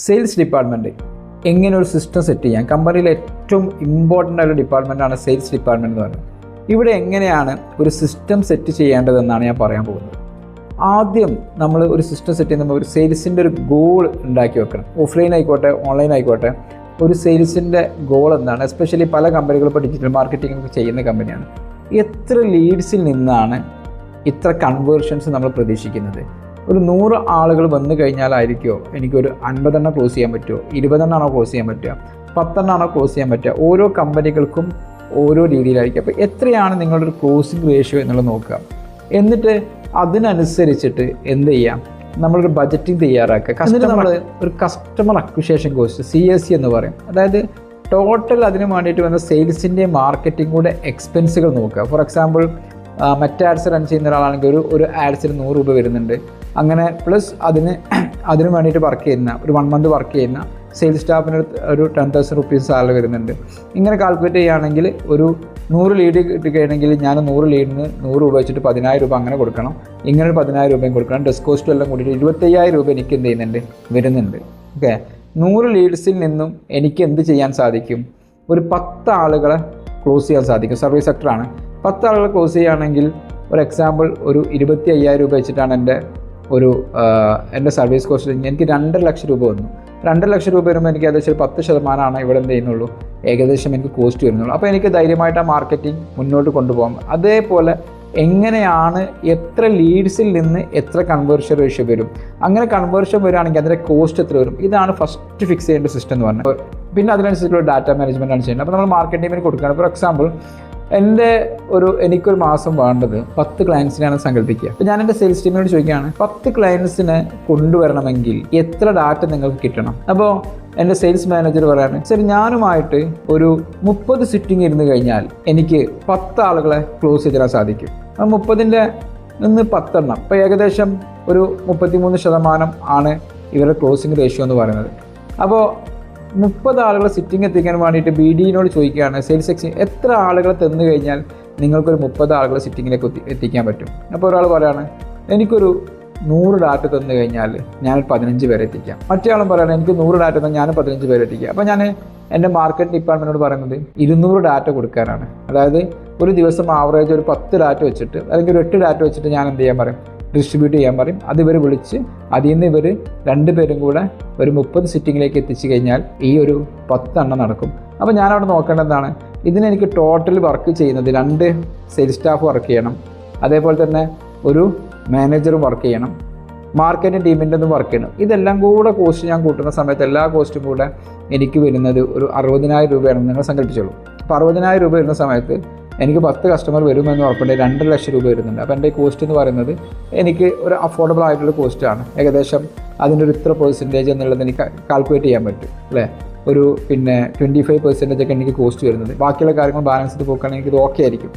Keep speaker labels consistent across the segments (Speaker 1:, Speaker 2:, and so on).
Speaker 1: Sales department എങ്ങനെ ഒരു system set ചെയ്യാം. കമ്പനിയിലെ ഏറ്റവും ഇമ്പോർട്ടൻ്റ് ആയ ഒരു ഡിപ്പാർട്ട്മെൻറ്റാണ് സെയിൽസ് ഡിപ്പാർട്ട്മെൻറ്റ് എന്ന് പറയുന്നത്. ഇവിടെ എങ്ങനെയാണ് ഒരു സിസ്റ്റം സെറ്റ് ചെയ്യേണ്ടതെന്നാണ് ഞാൻ പറയാൻ പോകുന്നത്. ആദ്യം നമ്മൾ ഒരു സിസ്റ്റം സെറ്റ് ചെയ്യുമ്പോൾ ഒരു സെയിൽസിൻ്റെ ഒരു ഗോൾ ഉണ്ടാക്കി വെക്കണം. ഓഫ്ലൈൻ ആയിക്കോട്ടെ ഓൺലൈൻ ആയിക്കോട്ടെ, ഒരു സെയിൽസിൻ്റെ ഗോൾ എന്താണ്? എസ്പെഷ്യലി പല കമ്പനികളും ഇപ്പോൾ ഡിജിറ്റൽ മാർക്കറ്റിംഗ് ഒക്കെ ചെയ്യുന്ന കമ്പനിയാണ്. എത്ര ലീഡ്സിൽ നിന്നാണ് ഇത്ര കൺവേർഷൻസ് നമ്മൾ പ്രതീക്ഷിക്കുന്നത്? ഒരു 100 ആളുകൾ വന്നു കഴിഞ്ഞാലായിരിക്കുമോ എനിക്കൊരു 50 എണ്ണം ക്ലോസ് ചെയ്യാൻ പറ്റുമോ, 20 എണ്ണമാണോ ക്ലോസ് ചെയ്യാൻ പറ്റുക, 10 എണ്ണമാണോ ക്ലോസ് ചെയ്യാൻ പറ്റുക? ഓരോ കമ്പനികൾക്കും ഓരോ രീതിയിലായിരിക്കും. അപ്പോൾ എത്രയാണ് നിങ്ങളുടെ ഒരു ക്ലോസിംഗ് റേഷ്യോ എന്നുള്ളത് നോക്കുക. എന്നിട്ട് അതിനനുസരിച്ചിട്ട് എന്ത് ചെയ്യാം, നമ്മളൊരു ബജറ്റിംഗ് തയ്യാറാക്കുക. എന്നിട്ട് നമ്മൾ ഒരു കസ്റ്റമർ അക്വിസിഷൻ കോസ്റ്റ് CAC എന്ന് പറയും. അതായത് ടോട്ടൽ അതിന് വേണ്ടിയിട്ട് വന്ന സെയിൽസിൻ്റെ മാർക്കറ്റിംഗ് കൂടെ എക്സ്പെൻസുകൾ നോക്കുക. ഫോർ എക്സാമ്പിൾ മറ്റ് ആഡ്സ് റൺ ചെയ്യുന്ന ഒരാളാണെങ്കിൽ ഒരു ആഡ്സിന് 100 രൂപ വരുന്നുണ്ട്. അങ്ങനെ പ്ലസ് അതിന് വേണ്ടിയിട്ട് വർക്ക് ചെയ്യുന്ന ഒരു 1 മന്ത് വർക്ക് ചെയ്യുന്ന സെയിൽസ് സ്റ്റാഫിന് ഒരു 10,000 റുപ്പീസ് സാലറി വരുന്നുണ്ട്. ഇങ്ങനെ കാൽക്കുലേറ്റ് ചെയ്യുകയാണെങ്കിൽ ഒരു 100 ലീഡ് കിട്ടുകയാണെങ്കിൽ ഞാൻ 100 ലീഡിന് 100 രൂപ വെച്ചിട്ട് 10,000 രൂപ അങ്ങനെ കൊടുക്കണം. ഇങ്ങനെ 10,000 രൂപയും കൊടുക്കണം. ഡെസ്ക് കോസ്റ്റും എല്ലാം കൂടിയിട്ട് 25,000 രൂപ എനിക്ക് എന്ത് ചെയ്യുന്നുണ്ട്, വരുന്നുണ്ട്. ഓക്കെ, 100 ലീഡ്സിൽ നിന്നും എനിക്ക് എന്ത് ചെയ്യാൻ സാധിക്കും? ഒരു 10 ആളുകളെ ക്ലോസ് ചെയ്യാൻ സാധിക്കും. സർവീസ് സെക്ടറാണ്. 10 ആളുകളെ ക്ലോസ് ചെയ്യുകയാണെങ്കിൽ ഒരു എക്സാമ്പിൾ ഒരു 25,000 രൂപ വെച്ചിട്ടാണ് എൻ്റെ സർവീസ് കോസ്റ്റ്. എനിക്ക് 2.5 ലക്ഷം രൂപ വന്നു. 2.5 ലക്ഷം രൂപ വരുമ്പോൾ എനിക്ക് ഏകദേശം 10% ഇവിടെ എന്ത് ചെയ്യുന്നുള്ളൂ, ഏകദേശം എനിക്ക് കോസ്റ്റ് വരുന്നുള്ളൂ. അപ്പോൾ എനിക്ക് ധൈര്യമായിട്ട് ആ മാർക്കറ്റിംഗ് മുന്നോട്ട് കൊണ്ടുപോകാം. അതേപോലെ എങ്ങനെയാണ് എത്ര ലീഡ്സിൽ നിന്ന് എത്ര കൺവേർഷൻ റേഷ്യോ വരും, അങ്ങനെ കൺവേർഷൻ വരികയാണെങ്കിൽ അതിൻ്റെ കോസ്റ്റ് എത്ര വരും, ഇതാണ് ഫസ്റ്റ് ഫിക്സ് ചെയ്യേണ്ട സിസ്റ്റം എന്ന് പറഞ്ഞത്. പിന്നെ അതിനനുസരിച്ചുള്ള ഡാറ്റ മാനേജ്മെൻ്റ് ആണ് ചെയ്യുന്നത്. അപ്പോൾ നമ്മൾ മാർക്കറ്റിംഗ് ടീമിന് കൊടുക്കുകയാണ്. ഫോർ എക്സാമ്പിൾ എനിക്കൊരു മാസം വേണ്ടത് 10 ക്ലയൻസിനാണ് സങ്കല്പിക്കുക. അപ്പോൾ ഞാൻ എൻ്റെ സെയിൽസ് ടീമിനോട് ചോദിക്കുകയാണ്, 10 ക്ലയൻസിനെ കൊണ്ടുവരണമെങ്കിൽ എത്ര ഡാറ്റ നിങ്ങൾക്ക് കിട്ടണം? അപ്പോൾ എൻ്റെ സെയിൽസ് മാനേജർ പറയാണ്, ശരി ഞാനുമായിട്ട് ഒരു 30 സിറ്റിംഗ് ഇരുന്ന് കഴിഞ്ഞാൽ എനിക്ക് 10 ആളുകളെ ക്ലോസ് ചെയ്തിടാൻ സാധിക്കും. ആ 30ൻ്റെ നിന്ന് 10 എണ്ണം, ഇപ്പോൾ ഏകദേശം ഒരു 33% ആണ് ഇവരുടെ ക്ലോസിംഗ് റേഷ്യോ എന്ന് പറയുന്നത്. അപ്പോൾ 30 ആളുകളെ സിറ്റിംഗ് എത്തിക്കാൻ വേണ്ടിയിട്ട് BDനോട് ചോദിക്കുകയാണ്, സെയിൽസ് എക്സിന് എത്ര ആളുകളെ തന്നു കഴിഞ്ഞാൽ നിങ്ങൾക്കൊരു 30 ആളുകളെ സിറ്റിങ്ങിലേക്ക് എത്തിക്കാൻ പറ്റും? അപ്പോൾ ഒരാൾ പറയാണ്, എനിക്കൊരു 100 ഡാറ്റ തന്നു കഴിഞ്ഞാൽ ഞാൻ 15 പേരെ എത്തിക്കാം. മറ്റേ ആളും പറയണം, എനിക്ക് 100 ഡാറ്റ തന്നാൽ ഞാൻ 15 പേരെ എത്തിക്കാം. അപ്പോൾ ഞാൻ എൻ്റെ മാർക്കറ്റ് ഡിപ്പാർട്ട്മെൻറ്റോട് പറയുന്നത് 200 ഡാറ്റ കൊടുക്കാനാണ്. അതായത് ഒരു ദിവസം ആവറേജ് ഒരു 10 ഡാറ്റ വെച്ചിട്ട് അല്ലെങ്കിൽ ഒരു 8 ഡാറ്റ വെച്ചിട്ട് ഞാൻ എന്ത് ചെയ്യാൻ പറയും, ഡിസ്ട്രിബ്യൂട്ട് ചെയ്യാൻ പറയും. അത് ഇവർ വിളിച്ച് അതിൽ നിന്ന് ഇവർ 2 പേരും കൂടെ ഒരു 30 സിറ്റിങ്ങിലേക്ക് എത്തിച്ചു കഴിഞ്ഞാൽ ഈ ഒരു 10 എണ്ണം നടക്കും. അപ്പോൾ ഞാനവിടെ നോക്കേണ്ടതാണ്, ഇതിനെനിക്ക് ടോട്ടൽ വർക്ക് ചെയ്യുന്നത് 2 സെയിൽസ് സ്റ്റാഫ് വർക്ക് ചെയ്യണം, അതേപോലെ തന്നെ ഒരു മാനേജറും വർക്ക് ചെയ്യണം, മാർക്കറ്റിംഗ് ടീമിൻ്റെ ഒന്നും വർക്ക് ചെയ്യണം. ഇതെല്ലാം കൂടെ കോസ്റ്റ് ഞാൻ കൂട്ടുന്ന സമയത്ത് എല്ലാ കോസ്റ്റും കൂടെ എനിക്ക് വരുന്നത് ഒരു 60,000 രൂപയാണെന്ന് നിങ്ങൾ സങ്കല്പിച്ചോളൂ. അപ്പോൾ 60,000 രൂപ വരുന്ന സമയത്ത് എനിക്ക് 10 കസ്റ്റമർ വരുമെന്ന് ഉറപ്പുണ്ടെങ്കിൽ 2.5 ലക്ഷം രൂപ വരുന്നുണ്ട്. അപ്പോൾ എൻ്റെ കോസ്റ്റ് എന്ന് പറയുന്നത് എനിക്ക് ഒരു അഫോർഡബിൾ ആയിട്ടുള്ള കോസ്റ്റാണ്. ഏകദേശം അതിൻ്റെ ഒരു ഇത്ര % എന്നുള്ളത് എനിക്ക് കാൽക്കുലേറ്റ് ചെയ്യാൻ പറ്റും അല്ലേ. ഒരു 25% ഒക്കെ എനിക്ക് കോസ്റ്റ് വരുന്നത്. ബാക്കിയുള്ള കാര്യങ്ങൾ ബാലൻസ് ചെയ്ത് പോക്കുകയാണെങ്കിൽ ഇത് ഓക്കെ ആയിരിക്കും.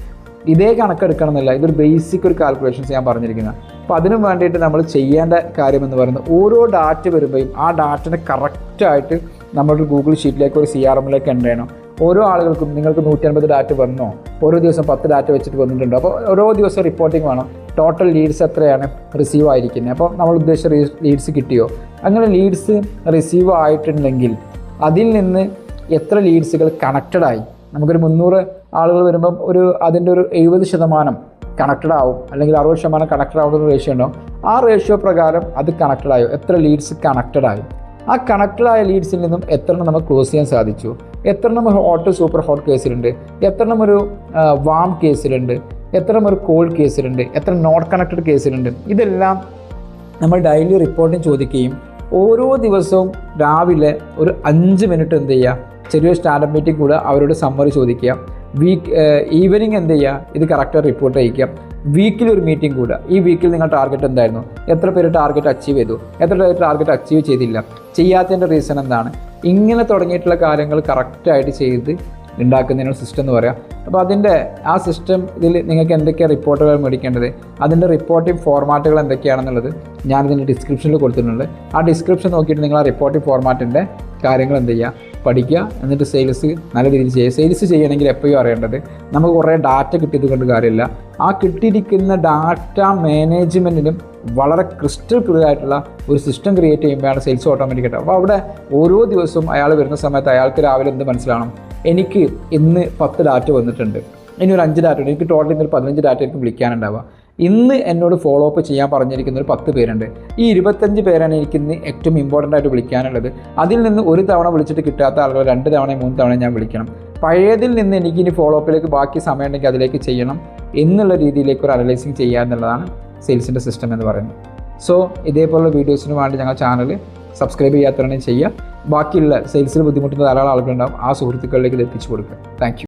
Speaker 1: ഇതേ കണക്കെടുക്കണം എന്നല്ല, ഇതൊരു ബേസിക് ഒരു കാൽക്കുലേഷൻസ് ഞാൻ പറഞ്ഞിരിക്കുന്നത്. അപ്പോൾ അതിനു വേണ്ടിയിട്ട് നമ്മൾ ചെയ്യേണ്ട കാര്യം എന്ന് പറയുന്നത്, ഓരോ ഡാറ്റ വരുമ്പോഴും ആ ഡാറ്റനെ കറക്റ്റായിട്ട് നമ്മളൊരു ഗൂഗിൾ ഷീറ്റിലേക്ക് ഒരു CRMലേക്ക് എൻ്റർ ചെയ്യണം. ഓരോ ആളുകൾക്കും നിങ്ങൾക്ക് 150 ഡാറ്റ വന്നോ, ഓരോ ദിവസം 10 ഡാറ്റ വെച്ചിട്ട് വന്നിട്ടുണ്ടോ, അപ്പോൾ ഓരോ ദിവസം റിപ്പോർട്ടിംഗ് വേണം. ടോട്ടൽ ലീഡ്സ് എത്രയാണ് റിസീവ് ആയിരിക്കുന്നത്, അപ്പോൾ നമ്മൾ ഉദ്ദേശിച്ച ലീഡ്സ് കിട്ടിയോ, അങ്ങനെ ലീഡ്സ് റിസീവ് ആയിട്ടുണ്ടെങ്കിൽ അതിൽ നിന്ന് എത്ര ലീഡ്സുകൾ കണക്റ്റഡായി. നമുക്കൊരു 300 ആളുകൾ വരുമ്പം അതിൻ്റെ ഒരു 70% കണക്റ്റഡ് ആവും, അല്ലെങ്കിൽ 60% കണക്റ്റഡ് ആവുന്ന റേഷ്യോ ഉണ്ടാവും. ആ റേഷ്യോ പ്രകാരം അത് കണക്റ്റഡ് ആയോ, എത്ര ലീഡ്സ് കണക്റ്റഡ് ആയി, ആ കണക്റ്റഡായ ലീഡ്സിൽ നിന്നും എത്ര നമുക്ക് ക്ലോസ് ചെയ്യാൻ സാധിച്ചു, എത്ര ഹോട്ട് സൂപ്പർ ഹോട്ട് കേസിലുണ്ട്, എത്ര ഒരു വാം കേസിലുണ്ട്, എത്ര ഒരു കോൾഡ് കേസിലുണ്ട്, എത്ര നോട്ട് കണക്റ്റഡ് കേസിലുണ്ട്. ഇതെല്ലാം നമ്മൾ ഡെയിലി റിപ്പോർട്ടിങ് ചോദിക്കുകയും ഓരോ ദിവസവും രാവിലെ ഒരു 5 മിനിറ്റ് എന്ത് ചെയ്യുക, ചെറിയൊരു സ്റ്റാൻഡപ്പ് മീറ്റിംഗ് കൂടെ അവരോട് സമ്മറി ചോദിക്കുക. ഈവനിങ് എന്ത് ചെയ്യുക, ഇത് കറക്റ്റായി റിപ്പോർട്ട് ചെയ്യിക്കുക. വീക്കിൽ ഒരു മീറ്റിംഗ് കൂടുക. ഈ വീക്കിൽ നിങ്ങൾ ടാർഗറ്റ് എന്തായിരുന്നു, എത്ര പേര് ടാർഗറ്റ് അച്ചീവ് ചെയ്തു, എത്ര പേര് ടാർഗറ്റ് അച്ചീവ് ചെയ്തില്ല, ചെയ്യാത്തതിൻ്റെ റീസൺ എന്താണ്, ഇങ്ങനെ തുടങ്ങിയിട്ടുള്ള കാര്യങ്ങൾ കറക്റ്റായിട്ട് ചെയ്ത് ഉണ്ടാക്കുന്നതിനുള്ള സിസ്റ്റം എന്ന് പറയാം. അപ്പോൾ ആ സിസ്റ്റം ഇതിൽ നിങ്ങൾക്ക് എന്തൊക്കെയാണ് റിപ്പോർട്ടുകൾ മേടിക്കേണ്ടത്, അതിൻ്റെ റിപ്പോർട്ടിംഗ് ഫോർമാറ്റുകൾ എന്തൊക്കെയാണെന്നുള്ളത് ഞാനിതിൻ്റെ ഡിസ്ക്രിപ്ഷനിൽ കൊടുത്തിട്ടുണ്ട്. ആ ഡിസ്ക്രിപ്ഷൻ നോക്കിയിട്ട് നിങ്ങൾ ആ റിപ്പോർട്ടിംഗ് ഫോർമാറ്റിൻ്റെ കാര്യങ്ങൾ എന്ത് ചെയ്യുക, പഠിക്കുക, എന്നിട്ട് സെയിൽസ് നല്ല രീതിയിൽ ചെയ്യുക. സെയിൽസ് ചെയ്യണമെങ്കിൽ എപ്പോഴും അറിയേണ്ടത് നമുക്ക് കുറേ ഡാറ്റ കിട്ടിയത് കൊണ്ട് കാര്യമില്ല, ആ കിട്ടിയിരിക്കുന്ന ഡാറ്റ മാനേജ്മെൻറ്റിനും വളരെ ക്രിസ്റ്റൽ ക്ലിയർ ആയിട്ടുള്ള ഒരു സിസ്റ്റം ക്രിയേറ്റ് ചെയ്യുമ്പോഴാണ് സെയിൽസ് ഓട്ടോമാറ്റിക്. അപ്പോൾ അവിടെ ഓരോ ദിവസവും അയാൾ വരുന്ന സമയത്ത് അയാൾക്ക് രാവിലെ എന്ത് മനസ്സിലാവണം, എനിക്ക് ഇന്ന് 10 ഡാറ്റ വന്നിട്ടുണ്ട്, ഇനി ഒരു 5 ഡാറ്റ ഉണ്ട്, എനിക്ക് ടോട്ടൽ ഇന്നൊരു 15 ഡാറ്റ എനിക്ക് വിളിക്കാനുണ്ടാവുക. ഇന്ന് എന്നോട് ഫോളോ അപ്പ് ചെയ്യാൻ പറഞ്ഞിരിക്കുന്ന ഒരു 10 പേരുണ്ട്, ഈ 25 പേരാണ് എനിക്ക് ഇന്ന് ഏറ്റവും ഇമ്പോർട്ടൻ്റ് ആയിട്ട് വിളിക്കാനുള്ളത്. അതിൽ നിന്ന് ഒരു തവണ വിളിച്ചിട്ട് കിട്ടാത്ത ആളുകൾ 2 തവണ 3 തവണ ഞാൻ വിളിക്കണം. പഴയതിൽ നിന്ന് എനിക്ക് ഇനി ഫോളോ അപ്പിലേക്ക് ബാക്കി സമയം ഉണ്ടെങ്കിൽ അതിലേക്ക് ചെയ്യണം എന്നുള്ള രീതിയിലേക്ക് ഒരു അനലൈസിങ് ചെയ്യുക എന്നുള്ളതാണ് സെയിൽസിൻ്റെ സിസ്റ്റം എന്ന് പറയുന്നത്. സോ ഇതേപോലുള്ള വീഡിയോസിന് വേണ്ടി ഞങ്ങൾ ചാനൽ സബ്സ്ക്രൈബ് ചെയ്യാത്തവരാണെങ്കിൽ ചെയ്യുക. ബാക്കിയുള്ള സെയിൽസിൽ ബുദ്ധിമുട്ടുന്ന ധാരാളം ആളുകളുണ്ടാകും, ആ സുഹൃത്തുക്കളിലേക്ക് ഇത് എത്തിച്ചു കൊടുക്കുക. Thank you.